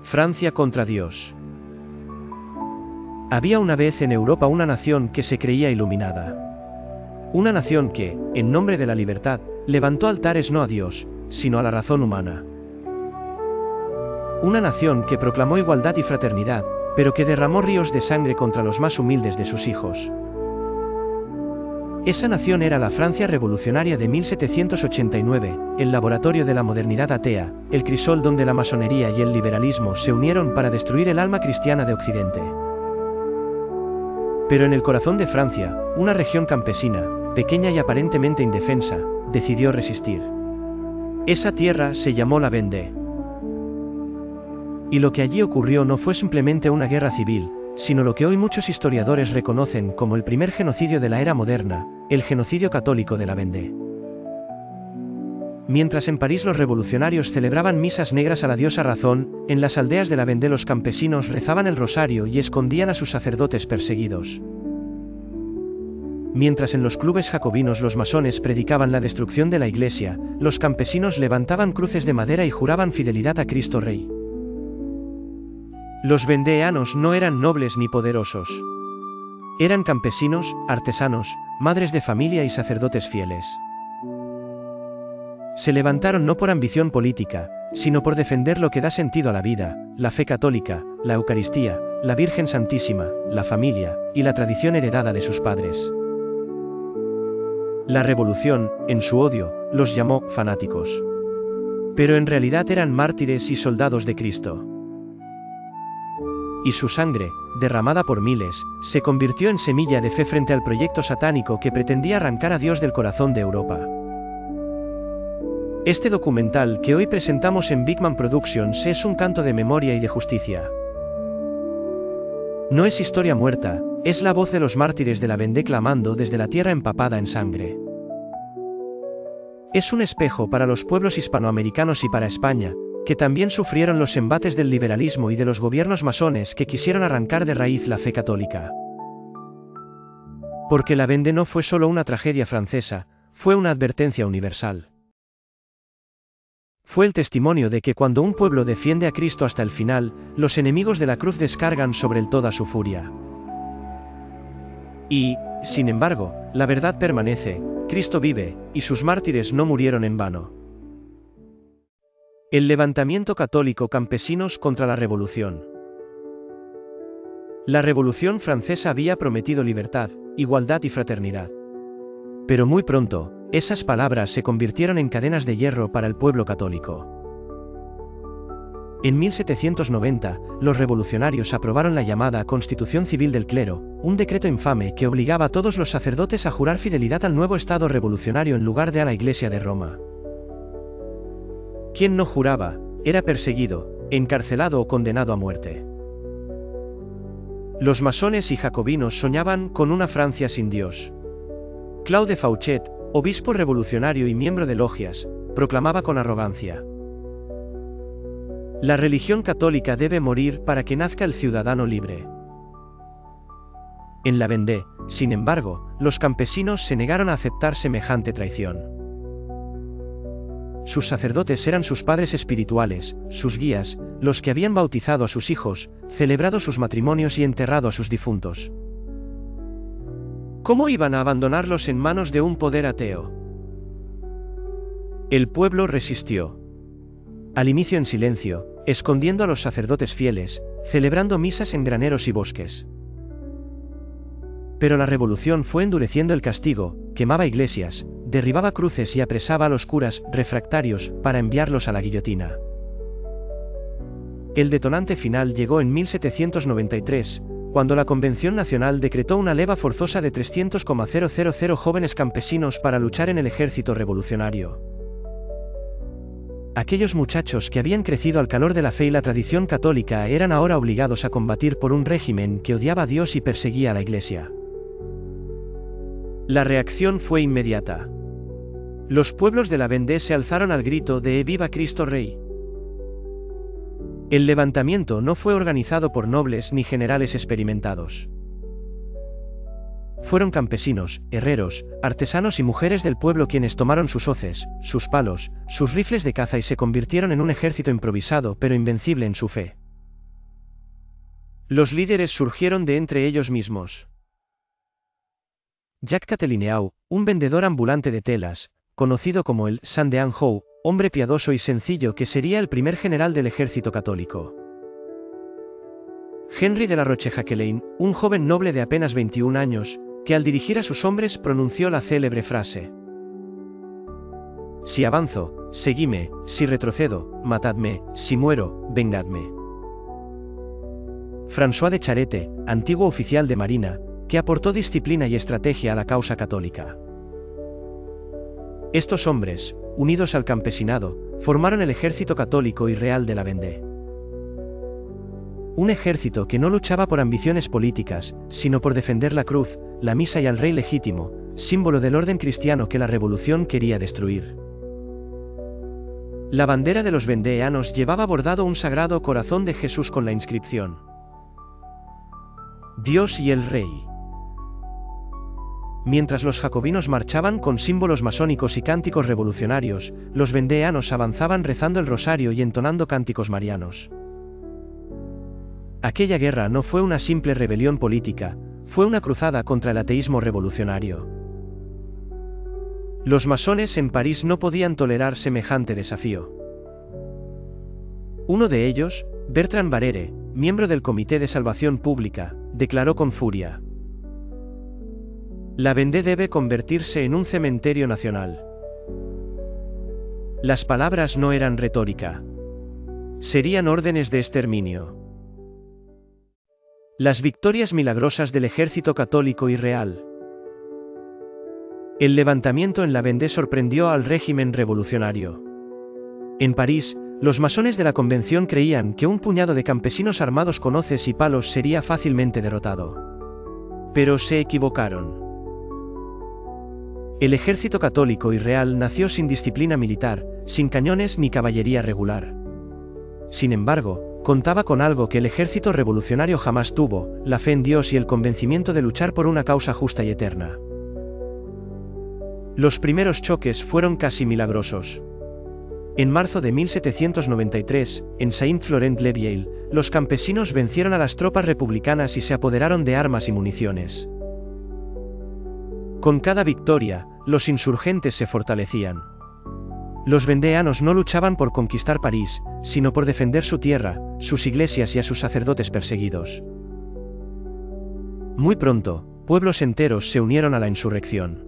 Francia contra Dios. Había una vez en Europa una nación que se creía iluminada. Una nación que, en nombre de la libertad, levantó altares no a Dios, sino a la razón humana. Una nación que proclamó igualdad y fraternidad, pero que derramó ríos de sangre contra los más humildes de sus hijos. Esa nación era la Francia revolucionaria de 1789, el laboratorio de la modernidad atea, el crisol donde la masonería y el liberalismo se unieron para destruir el alma cristiana de Occidente. Pero en el corazón de Francia, una región campesina, pequeña y aparentemente indefensa, decidió resistir. Esa tierra se llamó la Vendée. Y lo que allí ocurrió no fue simplemente una guerra civil, sino lo que hoy muchos historiadores reconocen como el primer genocidio de la era moderna, el genocidio católico de la Vendée. Mientras en París los revolucionarios celebraban misas negras a la diosa Razón, en las aldeas de la Vendée los campesinos rezaban el rosario y escondían a sus sacerdotes perseguidos. Mientras en los clubes jacobinos los masones predicaban la destrucción de la iglesia, los campesinos levantaban cruces de madera y juraban fidelidad a Cristo Rey. Los vendéanos no eran nobles ni poderosos. Eran campesinos, artesanos, madres de familia y sacerdotes fieles. Se levantaron no por ambición política, sino por defender lo que da sentido a la vida, la fe católica, la Eucaristía, la Virgen Santísima, la familia, y la tradición heredada de sus padres. La revolución, en su odio, los llamó fanáticos. Pero en realidad eran mártires y soldados de Cristo. Y su sangre, derramada por miles, se convirtió en semilla de fe frente al proyecto satánico que pretendía arrancar a Dios del corazón de Europa. Este documental que hoy presentamos en Big Man Productions es un canto de memoria y de justicia. No es historia muerta, es la voz de los mártires de la Vendée clamando desde la tierra empapada en sangre. Es un espejo para los pueblos hispanoamericanos y para España, que también sufrieron los embates del liberalismo y de los gobiernos masones que quisieron arrancar de raíz la fe católica. Porque la Vendée no fue solo una tragedia francesa, fue una advertencia universal. Fue el testimonio de que cuando un pueblo defiende a Cristo hasta el final, los enemigos de la cruz descargan sobre él toda su furia. Y, sin embargo, la verdad permanece, Cristo vive, y sus mártires no murieron en vano. El levantamiento católico campesinos contra la revolución. La Revolución Francesa había prometido libertad, igualdad y fraternidad. Pero muy pronto, esas palabras se convirtieron en cadenas de hierro para el pueblo católico. En 1790, los revolucionarios aprobaron la llamada Constitución Civil del Clero, un decreto infame que obligaba a todos los sacerdotes a jurar fidelidad al nuevo Estado revolucionario en lugar de a la Iglesia de Roma. Quien no juraba, era perseguido, encarcelado o condenado a muerte. Los masones y jacobinos soñaban con una Francia sin Dios. Claude Fauchet, obispo revolucionario y miembro de logias, proclamaba con arrogancia: la religión católica debe morir para que nazca el ciudadano libre. En la Vendée, sin embargo, los campesinos se negaron a aceptar semejante traición. Sus sacerdotes eran sus padres espirituales, sus guías, los que habían bautizado a sus hijos, celebrado sus matrimonios y enterrado a sus difuntos. ¿Cómo iban a abandonarlos en manos de un poder ateo? El pueblo resistió. Al inicio en silencio, escondiendo a los sacerdotes fieles, celebrando misas en graneros y bosques. Pero la revolución fue endureciendo el castigo, quemaba iglesias, derribaba cruces y apresaba a los curas refractarios para enviarlos a la guillotina. El detonante final llegó en 1793, cuando la Convención Nacional decretó una leva forzosa de 300,000 jóvenes campesinos para luchar en el ejército revolucionario. Aquellos muchachos que habían crecido al calor de la fe y la tradición católica eran ahora obligados a combatir por un régimen que odiaba a Dios y perseguía a la Iglesia. La reacción fue inmediata. Los pueblos de la Vendée se alzaron al grito de ¡Viva Cristo Rey! El levantamiento no fue organizado por nobles ni generales experimentados. Fueron campesinos, herreros, artesanos y mujeres del pueblo quienes tomaron sus hoces, sus palos, sus rifles de caza y se convirtieron en un ejército improvisado pero invencible en su fe. Los líderes surgieron de entre ellos mismos. Jacques Catelineau, un vendedor ambulante de telas, conocido como el Sandean Hou, hombre piadoso y sencillo que sería el primer general del ejército católico. Henry de la Rochejacquelein, un joven noble de apenas 21 años, que al dirigir a sus hombres pronunció la célebre frase: si avanzo, seguidme; si retrocedo, matadme; si muero, vengadme. François de Charette, antiguo oficial de marina, que aportó disciplina y estrategia a la causa católica. Estos hombres, unidos al campesinado, formaron el ejército católico y real de la Vendée. Un ejército que no luchaba por ambiciones políticas, sino por defender la cruz, la misa y al rey legítimo, símbolo del orden cristiano que la revolución quería destruir. La bandera de los vendéanos llevaba bordado un sagrado corazón de Jesús con la inscripción: Dios y el Rey. Mientras los jacobinos marchaban con símbolos masónicos y cánticos revolucionarios, los vendéanos avanzaban rezando el rosario y entonando cánticos marianos. Aquella guerra no fue una simple rebelión política, fue una cruzada contra el ateísmo revolucionario. Los masones en París no podían tolerar semejante desafío. Uno de ellos, Bertrand Barrère, miembro del Comité de Salvación Pública, declaró con furia: la Vendée debe convertirse en un cementerio nacional. Las palabras no eran retórica. Serían órdenes de exterminio. Las victorias milagrosas del ejército católico y real. El levantamiento en la Vendée sorprendió al régimen revolucionario. En París, los masones de la Convención creían que un puñado de campesinos armados con hoces y palos sería fácilmente derrotado. Pero se equivocaron. El ejército católico y real nació sin disciplina militar, sin cañones ni caballería regular. Sin embargo, contaba con algo que el ejército revolucionario jamás tuvo: la fe en Dios y el convencimiento de luchar por una causa justa y eterna. Los primeros choques fueron casi milagrosos. En marzo de 1793, en Saint-Florent-le-Vieil, los campesinos vencieron a las tropas republicanas y se apoderaron de armas y municiones. Con cada victoria, los insurgentes se fortalecían. Los vendéanos no luchaban por conquistar París, sino por defender su tierra, sus iglesias y a sus sacerdotes perseguidos. Muy pronto, pueblos enteros se unieron a la insurrección.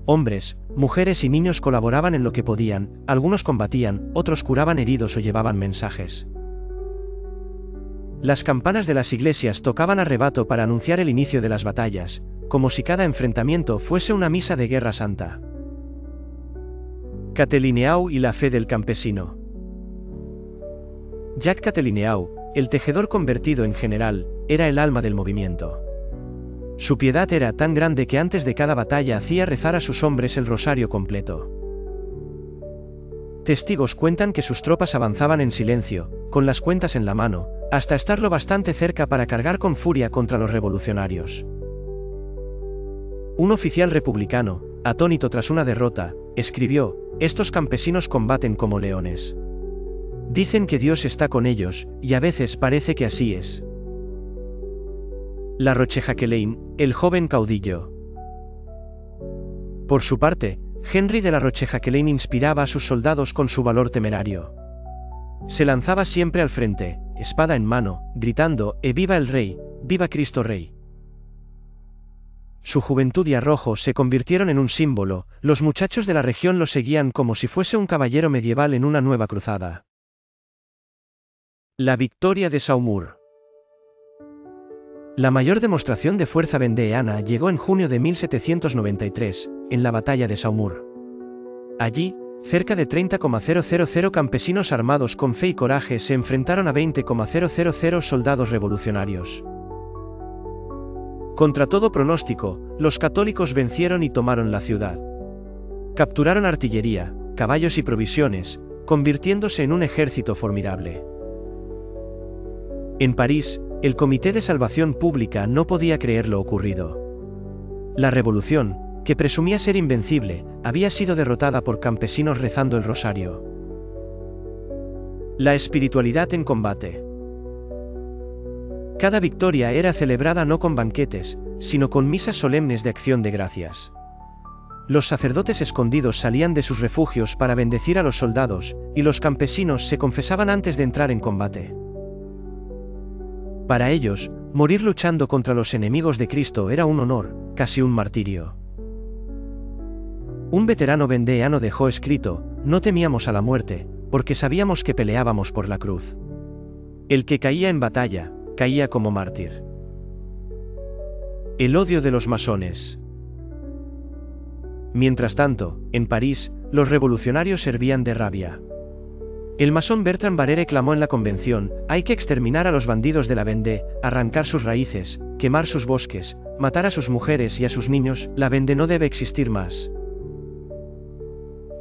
Hombres, mujeres y niños colaboraban en lo que podían, algunos combatían, otros curaban heridos o llevaban mensajes. Las campanas de las iglesias tocaban a rebato para anunciar el inicio de las batallas, como si cada enfrentamiento fuese una misa de guerra santa. Catelineau y la fe del campesino. Jacques Catelineau, el tejedor convertido en general, era el alma del movimiento. Su piedad era tan grande que antes de cada batalla hacía rezar a sus hombres el rosario completo. Testigos cuentan que sus tropas avanzaban en silencio, con las cuentas en la mano, hasta estar lo bastante cerca para cargar con furia contra los revolucionarios. Un oficial republicano, atónito tras una derrota, escribió: estos campesinos combaten como leones. Dicen que Dios está con ellos, y a veces parece que así es. La Rochejacquelein, el joven caudillo. Por su parte, Henry de la Rochejacquelein inspiraba a sus soldados con su valor temerario. Se lanzaba siempre al frente, espada en mano, gritando: viva el rey, viva Cristo Rey. Su juventud y arrojo se convirtieron en un símbolo, los muchachos de la región lo seguían como si fuese un caballero medieval en una nueva cruzada. La victoria de Saumur. La mayor demostración de fuerza vendéana llegó en junio de 1793, en la batalla de Saumur. Allí, cerca de 30,000 campesinos armados con fe y coraje se enfrentaron a 20,000 soldados revolucionarios. Contra todo pronóstico, los católicos vencieron y tomaron la ciudad. Capturaron artillería, caballos y provisiones, convirtiéndose en un ejército formidable. En París, el Comité de Salvación Pública no podía creer lo ocurrido. La revolución, que presumía ser invencible, había sido derrotada por campesinos rezando el rosario. La espiritualidad en combate. Cada victoria era celebrada no con banquetes, sino con misas solemnes de acción de gracias. Los sacerdotes escondidos salían de sus refugios para bendecir a los soldados, y los campesinos se confesaban antes de entrar en combate. Para ellos, morir luchando contra los enemigos de Cristo era un honor, casi un martirio. Un veterano vendeano dejó escrito: no temíamos a la muerte, porque sabíamos que peleábamos por la cruz. El que caía en batalla, caía como mártir. El odio de los masones. Mientras tanto, en París, los revolucionarios servían de rabia. El masón Bertrand Barrère clamó en la convención: hay que exterminar a los bandidos de la Vendée, arrancar sus raíces, quemar sus bosques, matar a sus mujeres y a sus niños, la Vendée no debe existir más.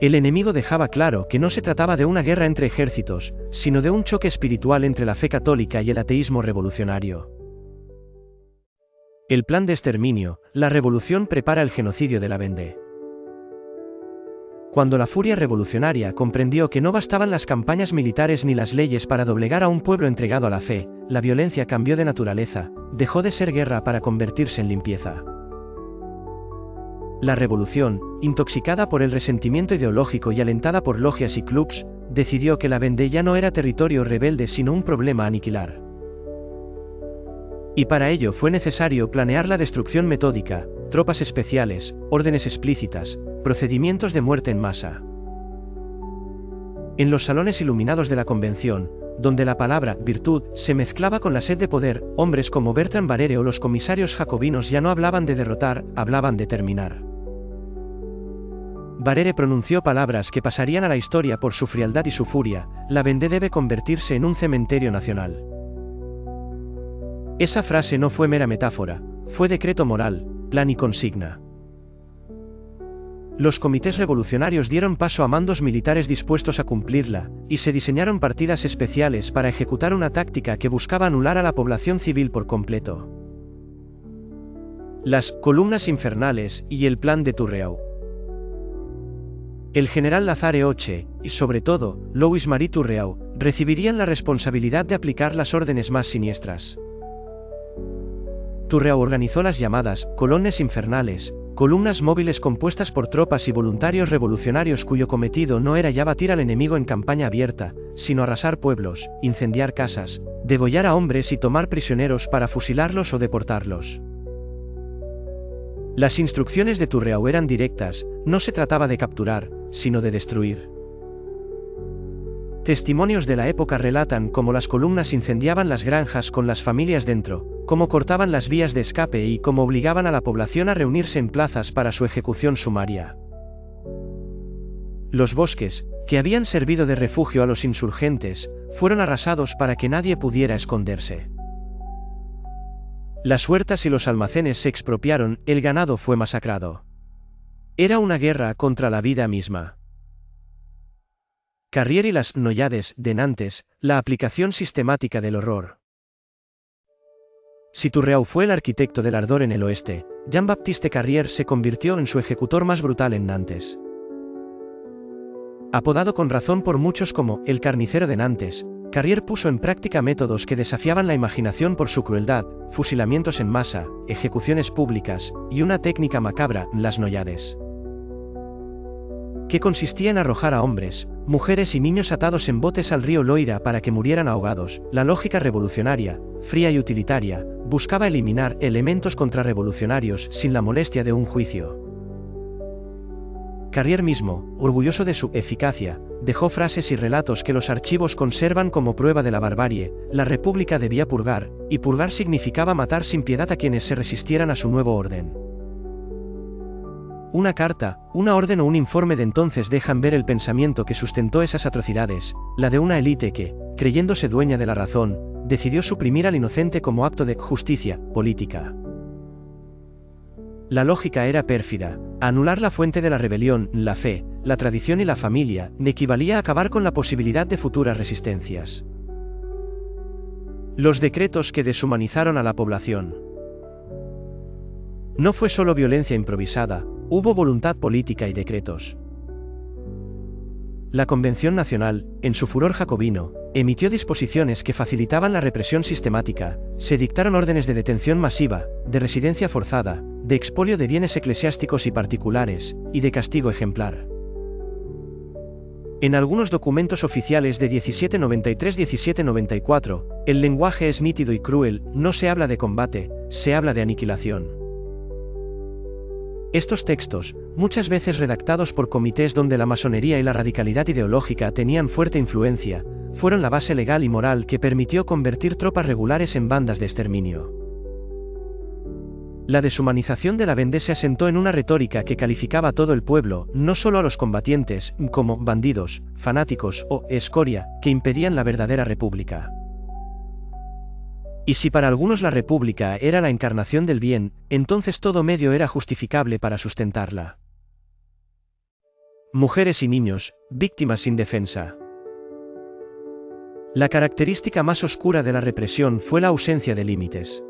El enemigo dejaba claro que no se trataba de una guerra entre ejércitos, sino de un choque espiritual entre la fe católica y el ateísmo revolucionario. El plan de exterminio, la revolución prepara el genocidio de la Vendée. Cuando la furia revolucionaria comprendió que no bastaban las campañas militares ni las leyes para doblegar a un pueblo entregado a la fe, la violencia cambió de naturaleza, dejó de ser guerra para convertirse en limpieza. La revolución, intoxicada por el resentimiento ideológico y alentada por logias y clubs, decidió que la Vendée ya no era territorio rebelde sino un problema a aniquilar. Y para ello fue necesario planear la destrucción metódica, tropas especiales, órdenes explícitas, procedimientos de muerte en masa. En los salones iluminados de la convención, donde la palabra virtud se mezclaba con la sed de poder, hombres como Bertrand Barrère o los comisarios jacobinos ya no hablaban de derrotar, hablaban de terminar. Barrère pronunció palabras que pasarían a la historia por su frialdad y su furia: la Vendée debe convertirse en un cementerio nacional. Esa frase no fue mera metáfora, fue decreto moral, plan y consigna. Los comités revolucionarios dieron paso a mandos militares dispuestos a cumplirla, y se diseñaron partidas especiales para ejecutar una táctica que buscaba anular a la población civil por completo. Las columnas infernales y el plan de Turreau. El general Lazare Hoche, y sobre todo, Louis-Marie Turreau, recibirían la responsabilidad de aplicar las órdenes más siniestras. Turreau organizó las llamadas colonnes infernales, columnas móviles compuestas por tropas y voluntarios revolucionarios cuyo cometido no era ya batir al enemigo en campaña abierta, sino arrasar pueblos, incendiar casas, degollar a hombres y tomar prisioneros para fusilarlos o deportarlos. Las instrucciones de Turreau eran directas: no se trataba de capturar, sino de destruir. Testimonios de la época relatan cómo las columnas incendiaban las granjas con las familias dentro, cómo cortaban las vías de escape y cómo obligaban a la población a reunirse en plazas para su ejecución sumaria. Los bosques, que habían servido de refugio a los insurgentes, fueron arrasados para que nadie pudiera esconderse. Las huertas y los almacenes se expropiaron, el ganado fue masacrado. Era una guerra contra la vida misma. Carrier y las Noyades de Nantes, la aplicación sistemática del horror. Si Turreau fue el arquitecto del ardor en el oeste, Jean-Baptiste Carrier se convirtió en su ejecutor más brutal en Nantes. Apodado con razón por muchos como el carnicero de Nantes, Carrier puso en práctica métodos que desafiaban la imaginación por su crueldad: fusilamientos en masa, ejecuciones públicas, y una técnica macabra, las Noyades, que consistía en arrojar a hombres, mujeres y niños atados en botes al río Loira para que murieran ahogados. La lógica revolucionaria, fría y utilitaria, buscaba eliminar elementos contrarrevolucionarios sin la molestia de un juicio. Carrier mismo, orgulloso de su eficacia, dejó frases y relatos que los archivos conservan como prueba de la barbarie: la república debía purgar, y purgar significaba matar sin piedad a quienes se resistieran a su nuevo orden. Una carta, una orden o un informe de entonces dejan ver el pensamiento que sustentó esas atrocidades: la de una élite que, creyéndose dueña de la razón, decidió suprimir al inocente como acto de justicia política. La lógica era pérfida: anular la fuente de la rebelión, la fe, la tradición y la familia, equivalía a acabar con la posibilidad de futuras resistencias. Los decretos que deshumanizaron a la población. No fue solo violencia improvisada, hubo voluntad política y decretos. La Convención Nacional, en su furor jacobino, Emitió disposiciones que facilitaban la represión sistemática, se dictaron órdenes de detención masiva, de residencia forzada, de expolio de bienes eclesiásticos y particulares, y de castigo ejemplar. En algunos documentos oficiales de 1793-1794, el lenguaje es nítido y cruel, no se habla de combate, se habla de aniquilación. Estos textos, muchas veces redactados por comités donde la masonería y la radicalidad ideológica tenían fuerte influencia, fueron la base legal y moral que permitió convertir tropas regulares en bandas de exterminio. La deshumanización de la Vendée se asentó en una retórica que calificaba a todo el pueblo, no solo a los combatientes, como bandidos, fanáticos o escoria, que impedían la verdadera república. Y si para algunos la república era la encarnación del bien, entonces todo medio era justificable para sustentarla. Mujeres y niños, víctimas sin defensa. La característica más oscura de la represión fue la ausencia de límites.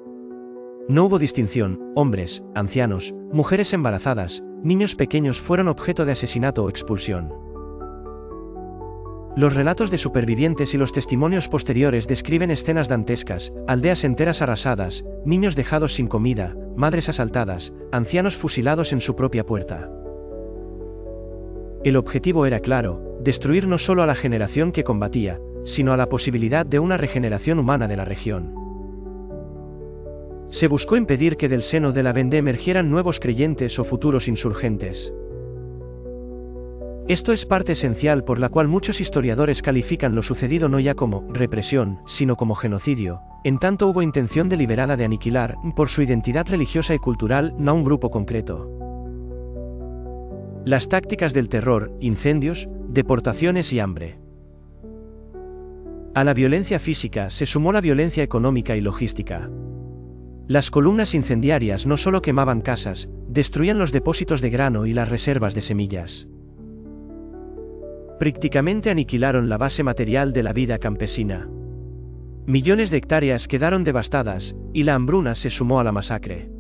No hubo distinción, hombres, ancianos, mujeres embarazadas, niños pequeños fueron objeto de asesinato o expulsión. Los relatos de supervivientes y los testimonios posteriores describen escenas dantescas, aldeas enteras arrasadas, niños dejados sin comida, madres asaltadas, ancianos fusilados en su propia puerta. El objetivo era claro, destruir no solo a la generación que combatía, sino a la posibilidad de una regeneración humana de la región. Se buscó impedir que del seno de la Vendée emergieran nuevos creyentes o futuros insurgentes. Esto es parte esencial por la cual muchos historiadores califican lo sucedido no ya como represión, sino como genocidio, en tanto hubo intención deliberada de aniquilar, por su identidad religiosa y cultural, no a un grupo concreto. Las tácticas del terror, incendios, deportaciones y hambre. A la violencia física se sumó la violencia económica y logística. Las columnas incendiarias no solo quemaban casas, destruían los depósitos de grano y las reservas de semillas. Prácticamente aniquilaron la base material de la vida campesina. Millones de hectáreas quedaron devastadas, y la hambruna se sumó a la masacre.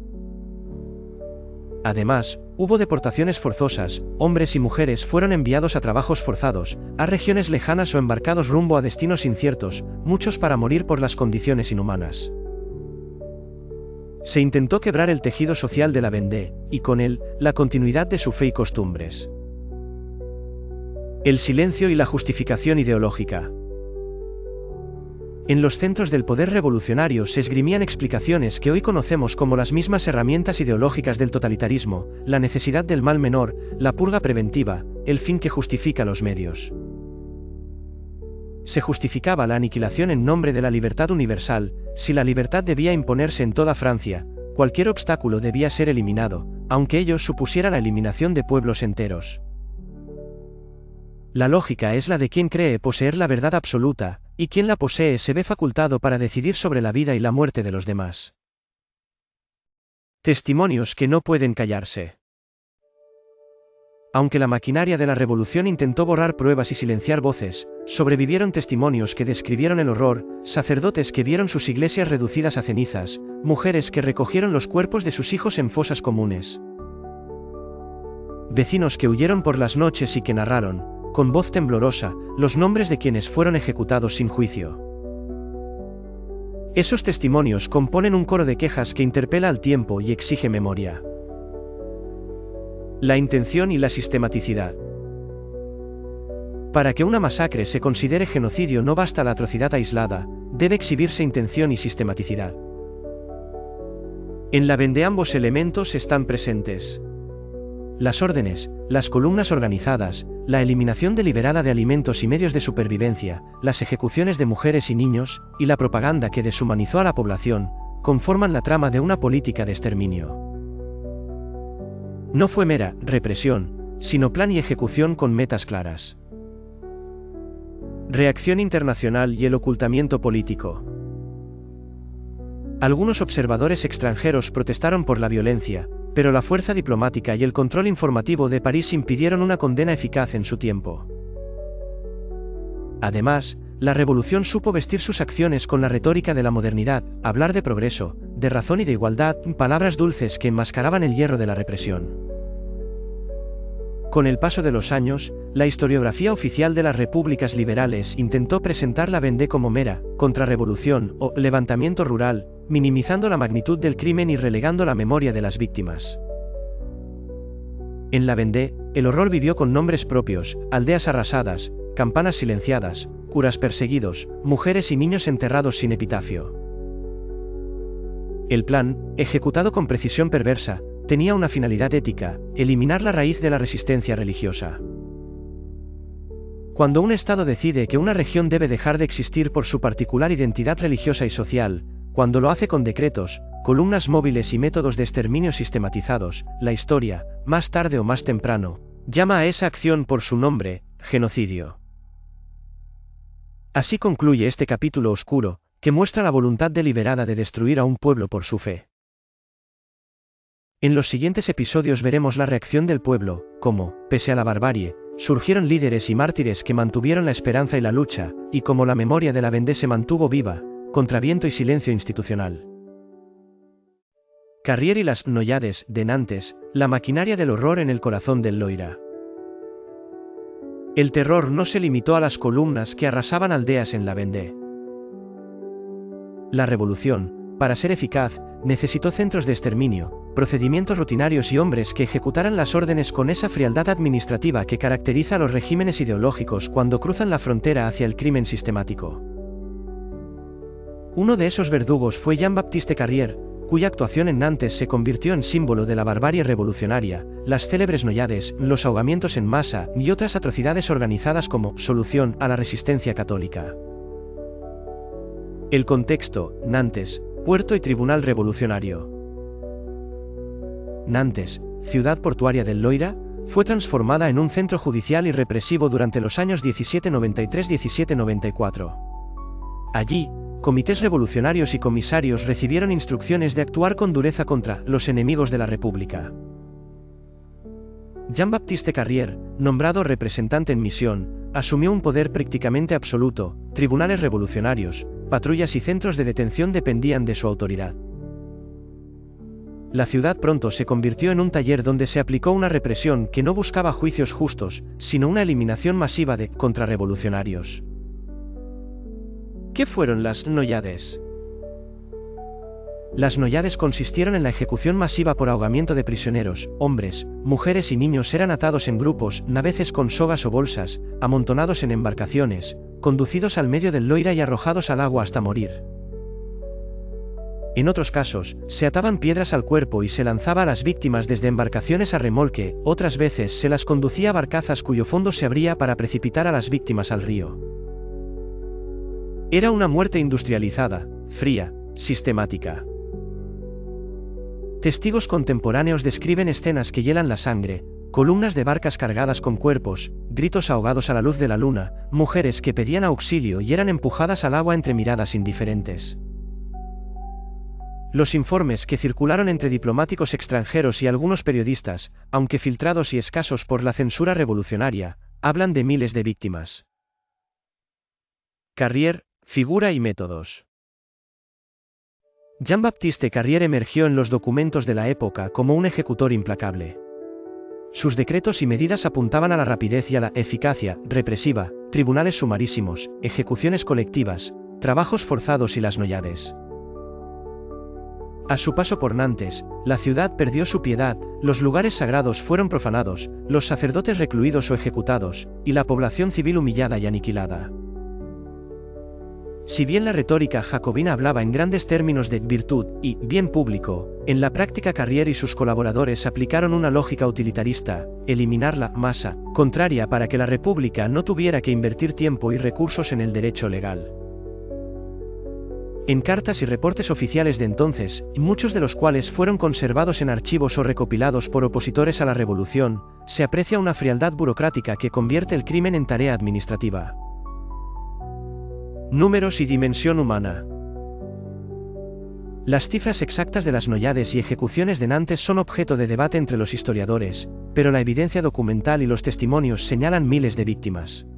Además, hubo deportaciones forzosas, hombres y mujeres fueron enviados a trabajos forzados, a regiones lejanas o embarcados rumbo a destinos inciertos, muchos para morir por las condiciones inhumanas. Se intentó quebrar el tejido social de la Vendée, y con él, la continuidad de su fe y costumbres. El silencio y la justificación ideológica. En los centros del poder revolucionario se esgrimían explicaciones que hoy conocemos como las mismas herramientas ideológicas del totalitarismo, la necesidad del mal menor, la purga preventiva, el fin que justifica los medios. Se justificaba la aniquilación en nombre de la libertad universal, si la libertad debía imponerse en toda Francia, cualquier obstáculo debía ser eliminado, aunque ello supusiera la eliminación de pueblos enteros. La lógica es la de quien cree poseer la verdad absoluta, y quien la posee se ve facultado para decidir sobre la vida y la muerte de los demás. Testimonios que no pueden callarse. Aunque la maquinaria de la revolución intentó borrar pruebas y silenciar voces, sobrevivieron testimonios que describieron el horror, sacerdotes que vieron sus iglesias reducidas a cenizas, mujeres que recogieron los cuerpos de sus hijos en fosas comunes. Vecinos que huyeron por las noches y que narraron, con voz temblorosa, los nombres de quienes fueron ejecutados sin juicio. Esos testimonios componen un coro de quejas que interpela al tiempo y exige memoria. La intención y la sistematicidad. Para que una masacre se considere genocidio no basta la atrocidad aislada, debe exhibirse intención y sistematicidad. En la Vendée ambos elementos están presentes. Las órdenes, las columnas organizadas, la eliminación deliberada de alimentos y medios de supervivencia, las ejecuciones de mujeres y niños, y la propaganda que deshumanizó a la población, conforman la trama de una política de exterminio. No fue mera represión, sino plan y ejecución con metas claras. Reacción internacional y el ocultamiento político. Algunos observadores extranjeros protestaron por la violencia, pero la fuerza diplomática y el control informativo de París impidieron una condena eficaz en su tiempo. Además, la revolución supo vestir sus acciones con la retórica de la modernidad, hablar de progreso, de razón y de igualdad, palabras dulces que enmascaraban el hierro de la represión. Con el paso de los años, la historiografía oficial de las repúblicas liberales intentó presentar la Vendée como mera contrarrevolución o levantamiento rural, minimizando la magnitud del crimen y relegando la memoria de las víctimas. En la Vendée, el horror vivió con nombres propios: aldeas arrasadas, campanas silenciadas, curas perseguidos, mujeres y niños enterrados sin epitafio. El plan, ejecutado con precisión perversa, tenía una finalidad ética: eliminar la raíz de la resistencia religiosa. Cuando un Estado decide que una región debe dejar de existir por su particular identidad religiosa y social, cuando lo hace con decretos, columnas móviles y métodos de exterminio sistematizados, la historia, más tarde o más temprano, llama a esa acción por su nombre: genocidio. Así concluye este capítulo oscuro, que muestra la voluntad deliberada de destruir a un pueblo por su fe. En los siguientes episodios veremos la reacción del pueblo, cómo, pese a la barbarie, surgieron líderes y mártires que mantuvieron la esperanza y la lucha, y cómo la memoria de la Vendée se mantuvo viva, contra viento y silencio institucional. Carrier y las Noyades de Nantes, la maquinaria del horror en el corazón del Loira. El terror no se limitó a las columnas que arrasaban aldeas en la Vendée. La revolución, para ser eficaz, necesitó centros de exterminio, procedimientos rutinarios y hombres que ejecutaran las órdenes con esa frialdad administrativa que caracteriza a los regímenes ideológicos cuando cruzan la frontera hacia el crimen sistemático. Uno de esos verdugos fue Jean-Baptiste Carrier, cuya actuación en Nantes se convirtió en símbolo de la barbarie revolucionaria: las célebres Noyades, los ahogamientos en masa y otras atrocidades organizadas como solución a la resistencia católica. El contexto: Nantes, puerto y tribunal revolucionario. Nantes, ciudad portuaria del Loira, fue transformada en un centro judicial y represivo durante los años 1793-1794. Allí, comités revolucionarios y comisarios recibieron instrucciones de actuar con dureza contra los enemigos de la República. Jean-Baptiste Carrier, nombrado representante en misión, asumió un poder prácticamente absoluto: tribunales revolucionarios, patrullas y centros de detención dependían de su autoridad. La ciudad pronto se convirtió en un taller donde se aplicó una represión que no buscaba juicios justos, sino una eliminación masiva de contrarrevolucionarios. ¿Qué fueron las Noyades? Las Noyades consistieron en la ejecución masiva por ahogamiento de prisioneros: hombres, mujeres y niños eran atados en grupos, a veces con sogas o bolsas, amontonados en embarcaciones, conducidos al medio del Loira y arrojados al agua hasta morir. En otros casos, se ataban piedras al cuerpo y se lanzaba a las víctimas desde embarcaciones a remolque; otras veces se las conducía a barcazas cuyo fondo se abría para precipitar a las víctimas al río. Era una muerte industrializada, fría, sistemática. Testigos contemporáneos describen escenas que hielan la sangre: columnas de barcas cargadas con cuerpos, gritos ahogados a la luz de la luna, mujeres que pedían auxilio y eran empujadas al agua entre miradas indiferentes. Los informes que circularon entre diplomáticos extranjeros y algunos periodistas, aunque filtrados y escasos por la censura revolucionaria, hablan de miles de víctimas. Carrier, figura y métodos. Jean-Baptiste Carrier emergió en los documentos de la época como un ejecutor implacable. Sus decretos y medidas apuntaban a la rapidez y a la eficacia represiva: tribunales sumarísimos, ejecuciones colectivas, trabajos forzados y las Noyades. A su paso por Nantes, la ciudad perdió su piedad, los lugares sagrados fueron profanados, los sacerdotes recluidos o ejecutados, y la población civil humillada y aniquilada. Si bien la retórica jacobina hablaba en grandes términos de virtud y bien público, en la práctica Carrier y sus colaboradores aplicaron una lógica utilitarista: eliminar la masa contraria para que la República no tuviera que invertir tiempo y recursos en el derecho legal. En cartas y reportes oficiales de entonces, muchos de los cuales fueron conservados en archivos o recopilados por opositores a la revolución, se aprecia una frialdad burocrática que convierte el crimen en tarea administrativa. Números y dimensión humana. Las cifras exactas de las Noyades y ejecuciones de Nantes son objeto de debate entre los historiadores, pero la evidencia documental y los testimonios señalan miles de víctimas.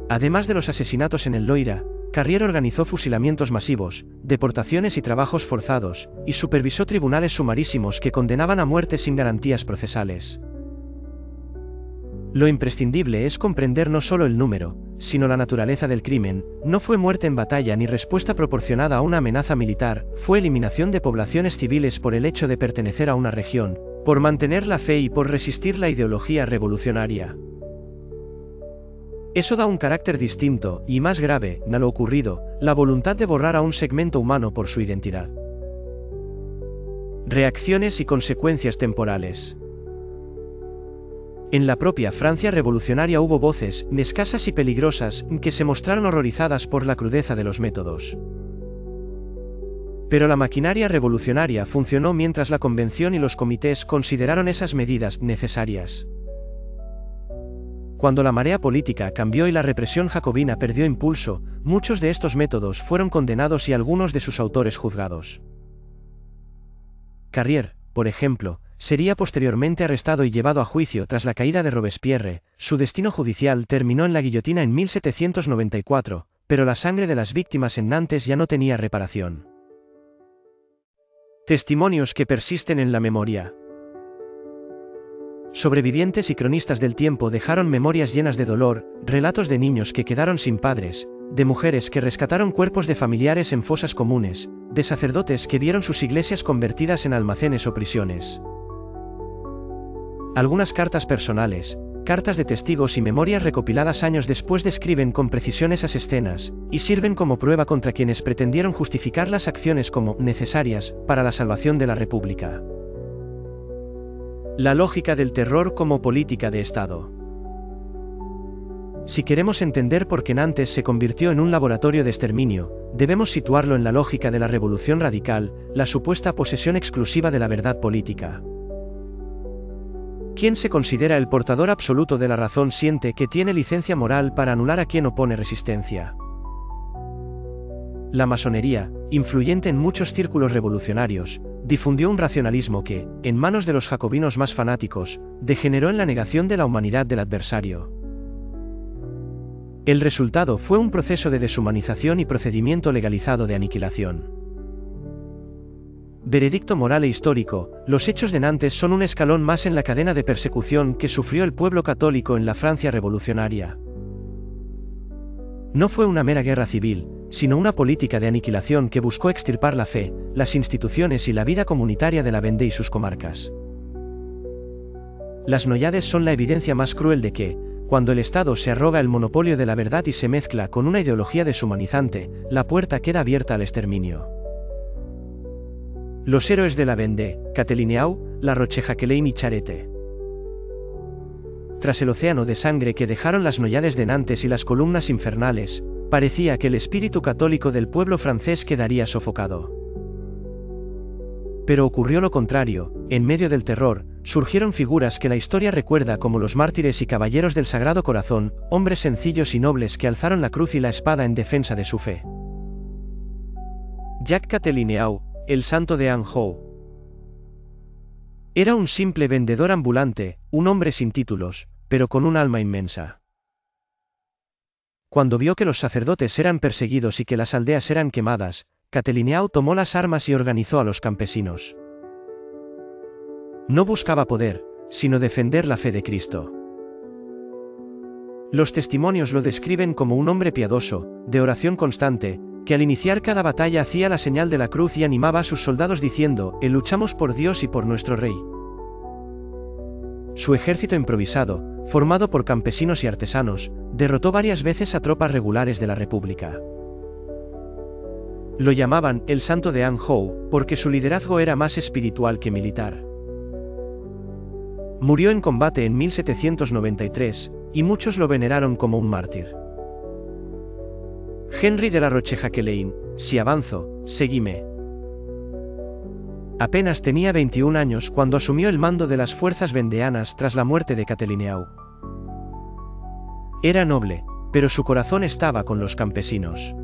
Además de los asesinatos en el Loira, Carrier organizó fusilamientos masivos, deportaciones y trabajos forzados, y supervisó tribunales sumarísimos que condenaban a muerte sin garantías procesales. Lo imprescindible es comprender no solo el número, sino la naturaleza del crimen. No fue muerte en batalla ni respuesta proporcionada a una amenaza militar, fue eliminación de poblaciones civiles por el hecho de pertenecer a una región, por mantener la fe y por resistir la ideología revolucionaria. Eso da un carácter distinto, y más grave, a lo ocurrido, la voluntad de borrar a un segmento humano por su identidad. Reacciones y consecuencias temporales. En la propia Francia revolucionaria hubo voces, escasas y peligrosas, que se mostraron horrorizadas por la crudeza de los métodos. Pero la maquinaria revolucionaria funcionó mientras la convención y los comités consideraron esas medidas necesarias. Cuando la marea política cambió y la represión jacobina perdió impulso, muchos de estos métodos fueron condenados y algunos de sus autores juzgados. Carrier, por ejemplo, sería posteriormente arrestado y llevado a juicio tras la caída de Robespierre. Su destino judicial terminó en la guillotina en 1794, pero la sangre de las víctimas en Nantes ya no tenía reparación. Testimonios que persisten en la memoria. Sobrevivientes y cronistas del tiempo dejaron memorias llenas de dolor, relatos de niños que quedaron sin padres, de mujeres que rescataron cuerpos de familiares en fosas comunes, de sacerdotes que vieron sus iglesias convertidas en almacenes o prisiones. Algunas cartas personales, cartas de testigos y memorias recopiladas años después describen con precisión esas escenas, y sirven como prueba contra quienes pretendieron justificar las acciones como necesarias para la salvación de la República. La lógica del terror como política de Estado. Si queremos entender por qué Nantes se convirtió en un laboratorio de exterminio, debemos situarlo en la lógica de la revolución radical, la supuesta posesión exclusiva de la verdad política. Quien se considera el portador absoluto de la razón siente que tiene licencia moral para anular a quien opone resistencia. La masonería, influyente en muchos círculos revolucionarios, difundió un racionalismo que, en manos de los jacobinos más fanáticos, degeneró en la negación de la humanidad del adversario. El resultado fue un proceso de deshumanización y procedimiento legalizado de aniquilación. Veredicto moral e histórico, los hechos de Nantes son un escalón más en la cadena de persecución que sufrió el pueblo católico en la Francia revolucionaria. No fue una mera guerra civil, sino una política de aniquilación que buscó extirpar la fe, las instituciones y la vida comunitaria de la Vendée y sus comarcas. Las noyades son la evidencia más cruel de que, cuando el Estado se arroga el monopolio de la verdad y se mezcla con una ideología deshumanizante, la puerta queda abierta al exterminio. Los héroes de la Vendée, Catelineau, La Rochejacquelein y Charette. Tras el océano de sangre que dejaron las noyades de Nantes y las columnas infernales, parecía que el espíritu católico del pueblo francés quedaría sofocado. Pero ocurrió lo contrario, en medio del terror, surgieron figuras que la historia recuerda como los mártires y caballeros del Sagrado Corazón, hombres sencillos y nobles que alzaron la cruz y la espada en defensa de su fe. Jacques Catelineau, el santo de Anjou. Era un simple vendedor ambulante, un hombre sin títulos, pero con un alma inmensa. Cuando vio que los sacerdotes eran perseguidos y que las aldeas eran quemadas, Catelineau tomó las armas y organizó a los campesinos. No buscaba poder, sino defender la fe de Cristo. Los testimonios lo describen como un hombre piadoso, de oración constante, que al iniciar cada batalla hacía la señal de la cruz y animaba a sus soldados diciendo, luchamos por Dios y por nuestro rey. Su ejército improvisado, formado por campesinos y artesanos, derrotó varias veces a tropas regulares de la República. Lo llamaban el Santo de Anjou, porque su liderazgo era más espiritual que militar. Murió en combate en 1793, y muchos lo veneraron como un mártir. Henry de la Rochejacquelein, si avanzo, seguime. Apenas tenía 21 años cuando asumió el mando de las fuerzas vendeanas tras la muerte de Catelineau. Era noble, pero su corazón estaba con los campesinos.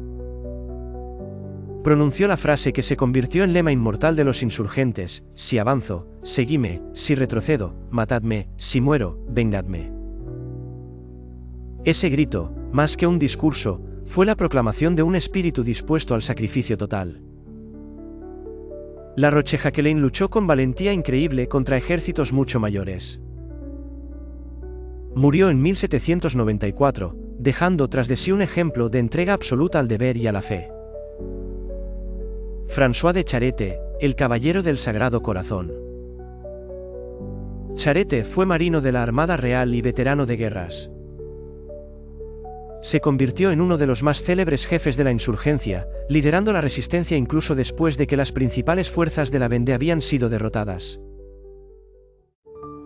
Pronunció la frase que se convirtió en lema inmortal de los insurgentes: si avanzo, seguime; si retrocedo, matadme; si muero, vengadme. Ese grito, más que un discurso, fue la proclamación de un espíritu dispuesto al sacrificio total. La Rochejacquelein luchó con valentía increíble contra ejércitos mucho mayores. murió en 1794, dejando tras de sí un ejemplo de entrega absoluta al deber y a la fe. François de Charette, el Caballero del Sagrado Corazón. Charette fue marino de la Armada Real y veterano de guerras. Se convirtió en uno de los más célebres jefes de la insurgencia, liderando la resistencia incluso después de que las principales fuerzas de la Vendée habían sido derrotadas.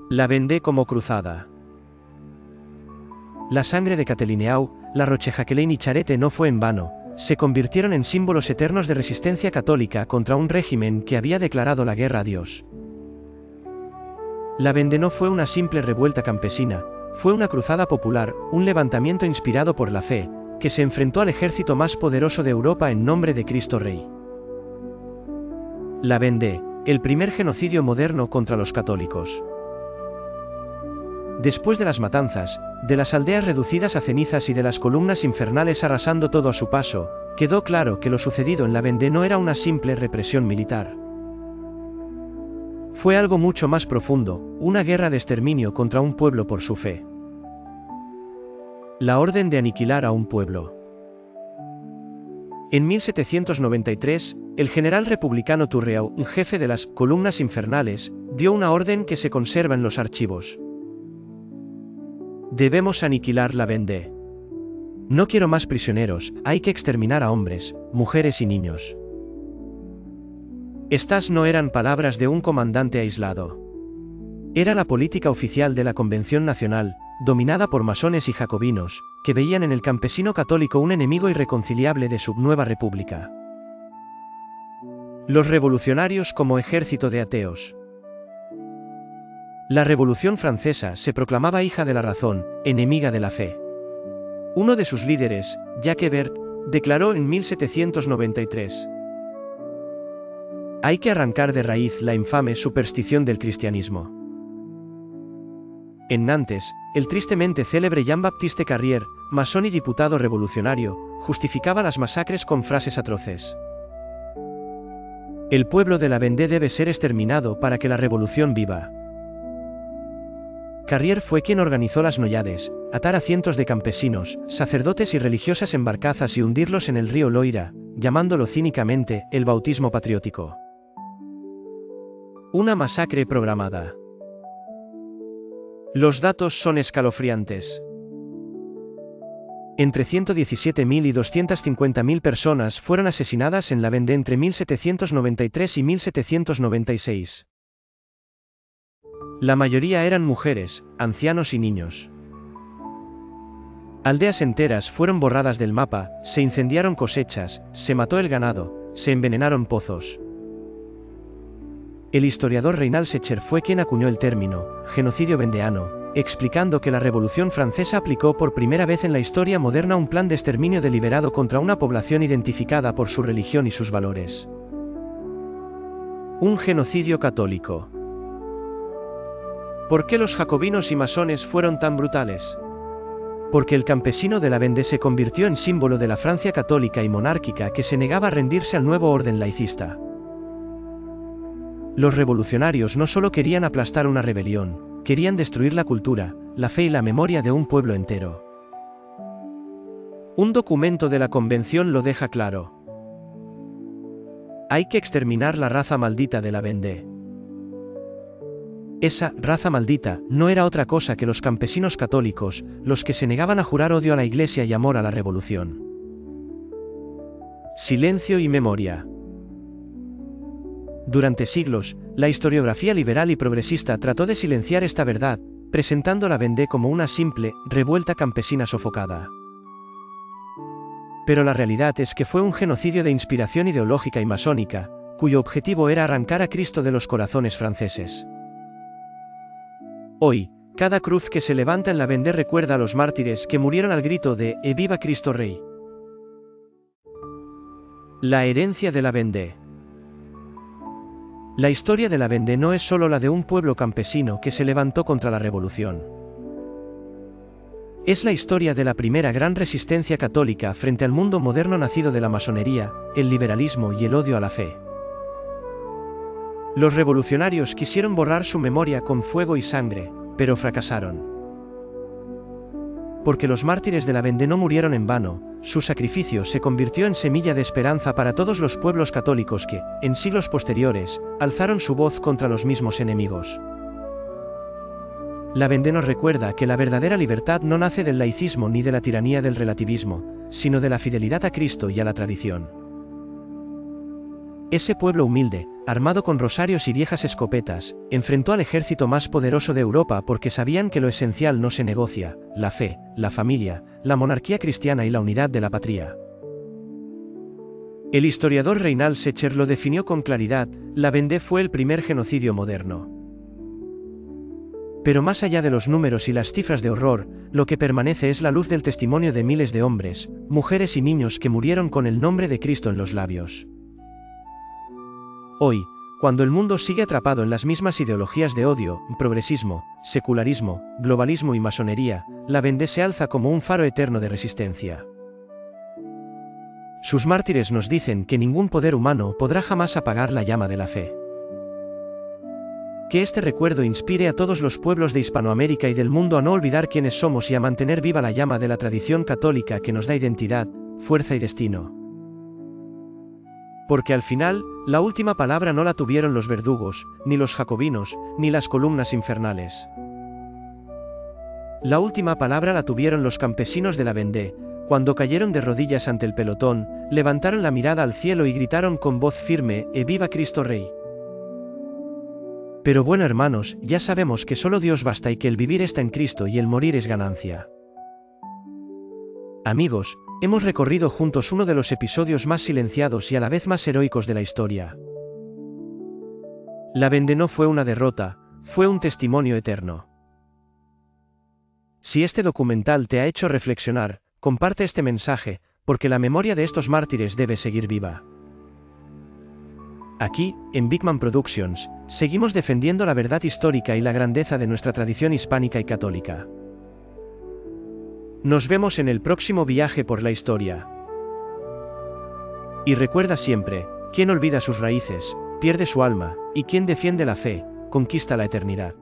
La Vendée como cruzada. La sangre de Catelineau, La Rochejacquelein y Charette no fue en vano, se convirtieron en símbolos eternos de resistencia católica contra un régimen que había declarado la guerra a Dios. La Vendée no fue una simple revuelta campesina, fue una cruzada popular, un levantamiento inspirado por la fe, que se enfrentó al ejército más poderoso de Europa en nombre de Cristo Rey. La Vendée, el primer genocidio moderno contra los católicos. Después de las matanzas, de las aldeas reducidas a cenizas y de las columnas infernales arrasando todo a su paso, quedó claro que lo sucedido en la Vendée no era una simple represión militar. Fue algo mucho más profundo, una guerra de exterminio contra un pueblo por su fe. La orden de aniquilar a un pueblo. En 1793, el general republicano Turreau, jefe de las columnas infernales, dio una orden que se conserva en los archivos. Debemos aniquilar la Vendée. No quiero más prisioneros, hay que exterminar a hombres, mujeres y niños. Estas no eran palabras de un comandante aislado. Era la política oficial de la Convención Nacional, dominada por masones y jacobinos, que veían en el campesino católico un enemigo irreconciliable de su nueva república. Los revolucionarios como ejército de ateos. La Revolución Francesa se proclamaba hija de la razón, enemiga de la fe. Uno de sus líderes, Jacques Hebert, declaró en 1793: hay que arrancar de raíz la infame superstición del cristianismo. En Nantes, el tristemente célebre Jean-Baptiste Carrier, masón y diputado revolucionario, justificaba las masacres con frases atroces. El pueblo de la Vendée debe ser exterminado para que la revolución viva. Carrier fue quien organizó las noyades, atar a cientos de campesinos, sacerdotes y religiosas en barcazas y hundirlos en el río Loira, llamándolo cínicamente el bautismo patriótico. Una masacre programada. Los datos son escalofriantes. Entre 117.000 y 250.000 personas fueron asesinadas en la Vendée entre 1793 y 1796. La mayoría eran mujeres, ancianos y niños. Aldeas enteras fueron borradas del mapa, se incendiaron cosechas, se mató el ganado, se envenenaron pozos. El historiador Reynald Secher fue quien acuñó el término, genocidio vendeano, explicando que la Revolución Francesa aplicó por primera vez en la historia moderna un plan de exterminio deliberado contra una población identificada por su religión y sus valores. Un genocidio católico. ¿Por qué los jacobinos y masones fueron tan brutales? Porque el campesino de la Vendée se convirtió en símbolo de la Francia católica y monárquica que se negaba a rendirse al nuevo orden laicista. Los revolucionarios no solo querían aplastar una rebelión, querían destruir la cultura, la fe y la memoria de un pueblo entero. Un documento de la convención lo deja claro. Hay que exterminar la raza maldita de la Vendée. Esa raza maldita no era otra cosa que los campesinos católicos, los que se negaban a jurar odio a la Iglesia y amor a la revolución. Silencio y memoria. Durante siglos, la historiografía liberal y progresista trató de silenciar esta verdad, presentando la Vendée como una simple revuelta campesina sofocada. Pero la realidad es que fue un genocidio de inspiración ideológica y masónica, cuyo objetivo era arrancar a Cristo de los corazones franceses. Hoy, cada cruz que se levanta en la Vendée recuerda a los mártires que murieron al grito de «¡E viva Cristo Rey!». La herencia de la Vendée. La historia de la Vendée no es solo la de un pueblo campesino que se levantó contra la revolución. Es la historia de la primera gran resistencia católica frente al mundo moderno nacido de la masonería, el liberalismo y el odio a la fe. Los revolucionarios quisieron borrar su memoria con fuego y sangre, pero fracasaron. porque los mártires de la Vendée no murieron en vano, su sacrificio se convirtió en semilla de esperanza para todos los pueblos católicos que, en siglos posteriores, alzaron su voz contra los mismos enemigos. La Vendée nos recuerda que la verdadera libertad no nace del laicismo ni de la tiranía del relativismo, sino de la fidelidad a Cristo y a la tradición. Ese pueblo humilde, armado con rosarios y viejas escopetas, enfrentó al ejército más poderoso de Europa porque sabían que lo esencial no se negocia: la fe, la familia, la monarquía cristiana y la unidad de la patria. El historiador Reynald Secher lo definió con claridad: la Vendée fue el primer genocidio moderno. Pero más allá de los números y las cifras de horror, lo que permanece es la luz del testimonio de miles de hombres, mujeres y niños que murieron con el nombre de Cristo en los labios. Hoy, cuando el mundo sigue atrapado en las mismas ideologías de odio, progresismo, secularismo, globalismo y masonería, la Vendée se alza como un faro eterno de resistencia. Sus mártires nos dicen que ningún poder humano podrá jamás apagar la llama de la fe. Que este recuerdo inspire a todos los pueblos de Hispanoamérica y del mundo a no olvidar quiénes somos y a mantener viva la llama de la tradición católica que nos da identidad, fuerza y destino. Porque al final, la última palabra no la tuvieron los verdugos, ni los jacobinos, ni las columnas infernales. La última palabra la tuvieron los campesinos de la Vendée, cuando cayeron de rodillas ante el pelotón, levantaron la mirada al cielo y gritaron con voz firme: ¡Viva Cristo Rey! Pero bueno, hermanos, ya sabemos que solo Dios basta y que el vivir está en Cristo y el morir es ganancia. Amigos, hemos recorrido juntos uno de los episodios más silenciados y a la vez más heroicos de la historia. La Vendée no fue una derrota, fue un testimonio eterno. Si este documental te ha hecho reflexionar, comparte este mensaje, porque la memoria de estos mártires debe seguir viva. Aquí, en Big Man Productions, seguimos defendiendo la verdad histórica y la grandeza de nuestra tradición hispánica y católica. Nos vemos en el próximo viaje por la historia. Y recuerda siempre: quien olvida sus raíces, pierde su alma, y quien defiende la fe, conquista la eternidad.